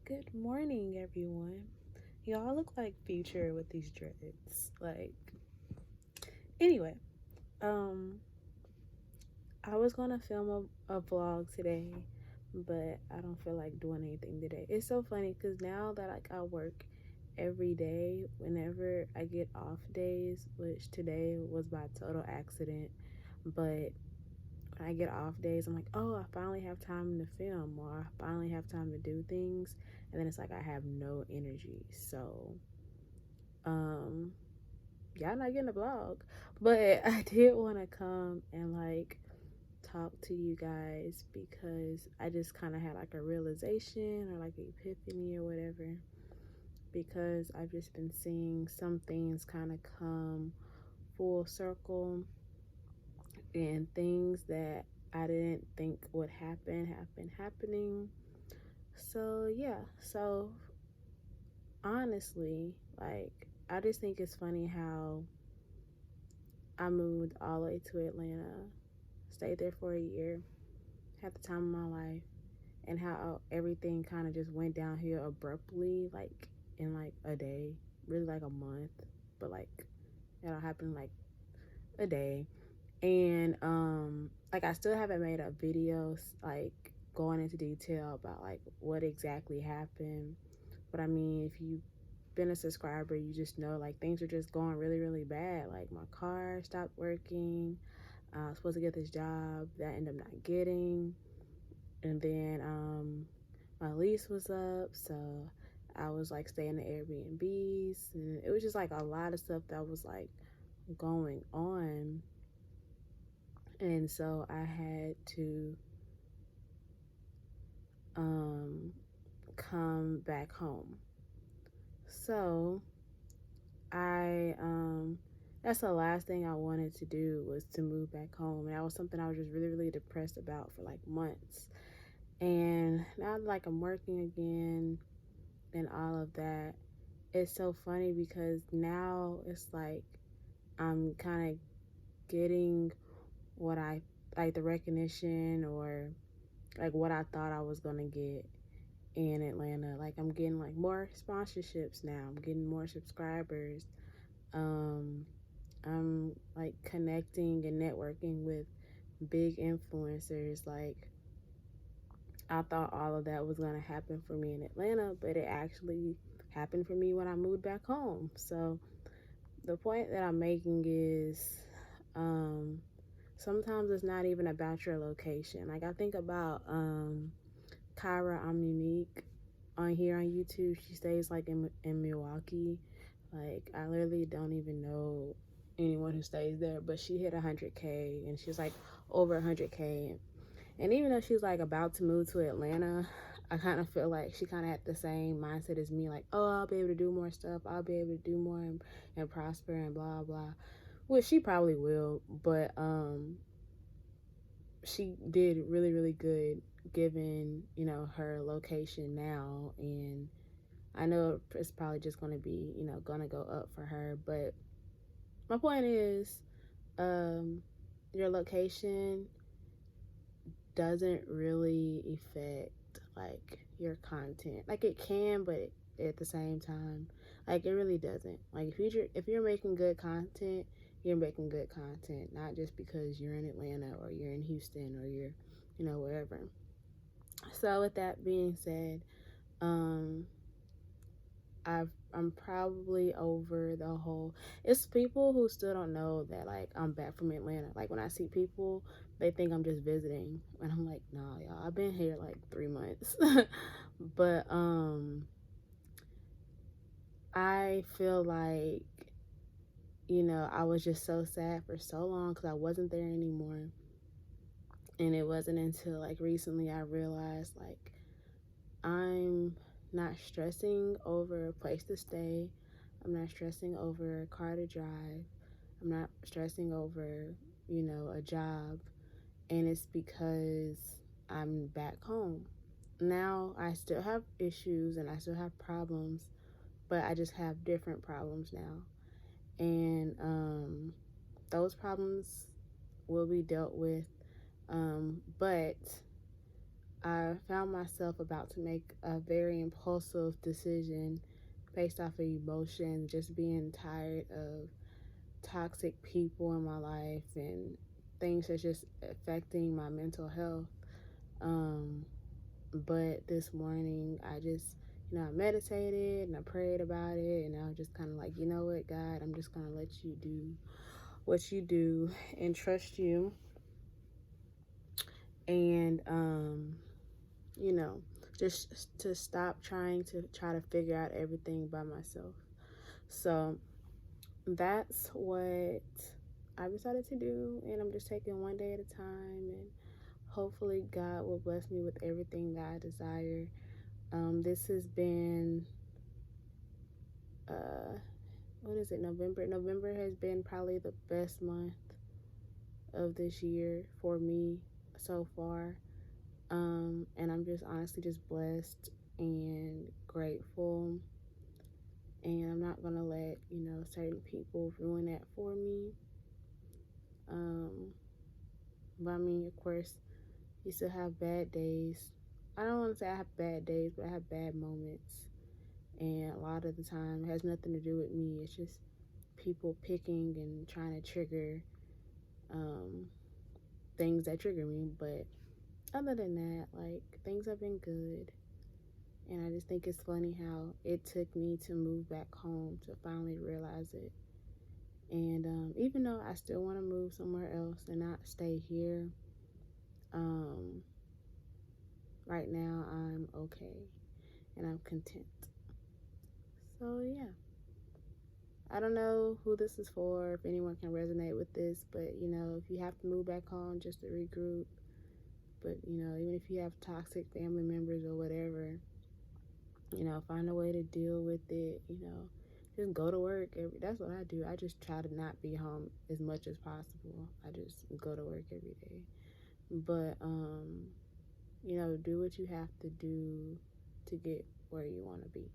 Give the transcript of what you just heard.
Good morning, everyone. Y'all look like Future with these dreads. Anyway, um, I was gonna film a vlog today, but I don't feel like doing anything today. It's so funny because now that I work every day, whenever I get off days, which today was by total accident, but when I get off days, I'm like, oh, I finally have time to film, or I finally have time to do things, and then it's like I have no energy. So, um, y'all not getting a vlog, but I did want to come and talk to you guys because I just kind of had like a realization or like an epiphany or whatever, because I've just been seeing some things kind of come full circle, and things that I didn't think would happen have been happening. So yeah, so honestly, I just think it's funny how I moved all the way to Atlanta, stayed there for a year, had the time of my life, and how everything kind of just went downhill abruptly, like in like a day, really like a month, but it all happened like a day. And I still haven't made a video going into detail about like what exactly happened. But I mean, if you've been a subscriber, you just know like things are just going really, really bad. Like my car stopped working. I was supposed to get this job that I ended up not getting. And then my lease was up, so I was like staying in Airbnbs, and it was just like a lot of stuff that was like going on. And so I had to um come back home. So I that's the last thing I wanted to do, was to move back home. And that was something I was just really, really depressed about for like months. And now I'm working again and all of that, it's so funny because now it's like I'm kind of getting what I like, the recognition, or like what I thought I was gonna get in Atlanta. Like I'm getting like more sponsorships now. I'm getting more subscribers. Um, I'm like connecting and networking with big influencers. Like I thought all of that was gonna happen for me in Atlanta, but it actually happened for me when I moved back home. So the point that I'm making is um, sometimes it's not even about your location. Like I think about Kyra I'm Unique on here on YouTube. She stays like in Milwaukee. Like I literally don't even know anyone who stays there, but she hit 100K and she's like over 100K. And even though she's like about to move to Atlanta, I kind of feel like she kind of had the same mindset as me, like, oh, I'll be able to do more stuff, I'll be able to do more and prosper and blah blah, which she probably will. But she did really, really good given, her location now. And I know it's probably just going to be, going to go up for her. But my point is, your location doesn't really affect like your content. Like it can, but at the same time, like it really doesn't. Like if you're making good content, you're making good content, not just because you're in Atlanta or you're in Houston or you're, wherever. So with that being said, um, I'm probably over the whole. It's people who still don't know that like I'm back from Atlanta. Like when I see people, they think I'm just visiting, and I'm like, nah, y'all, I've been here like 3 months. But I feel like, I was just so sad for so long because I wasn't there anymore, and it wasn't until like recently I realized like I'm not stressing over a place to stay. I'm not stressing over a car to drive. I'm not stressing over, a job. And it's because I'm back home. Now I still have issues and I still have problems, but I just have different problems now. And those problems will be dealt with. But I found myself about to make a very impulsive decision based off of emotion, just being tired of toxic people in my life and things that's just affecting my mental health. Um, but this morning, I just, I meditated and I prayed about it, and I was just kind of like, you know what, God, I'm just going to let you do what you do and trust you. And, you know, just to stop trying to figure out everything by myself. So that's what I decided to do, and I'm just taking one day at a time, and hopefully God will bless me with everything that I desire. This has been, what is it, November? November has been probably the best month of this year for me so far. And I'm just honestly just blessed and grateful. And I'm not gonna let, certain people ruin that for me. But I mean, of course, you still have bad days. I don't want to say I have bad days, but I have bad moments. And a lot of the time, it has nothing to do with me. It's just people picking and trying to trigger um, things that trigger me. But other than that, like, things have been good. And I just think it's funny how it took me to move back home to finally realize it. And even though I still want to move somewhere else and not stay here, um, right now I'm okay and I'm content. So, yeah. I don't know who this is for, if anyone can resonate with this, but if you have to move back home just to regroup, but even if you have toxic family members or whatever, find a way to deal with it, just go to work. That's what I do. I just try to not be home as much as possible. I just go to work every day. But, do what you have to do to get where you want to be.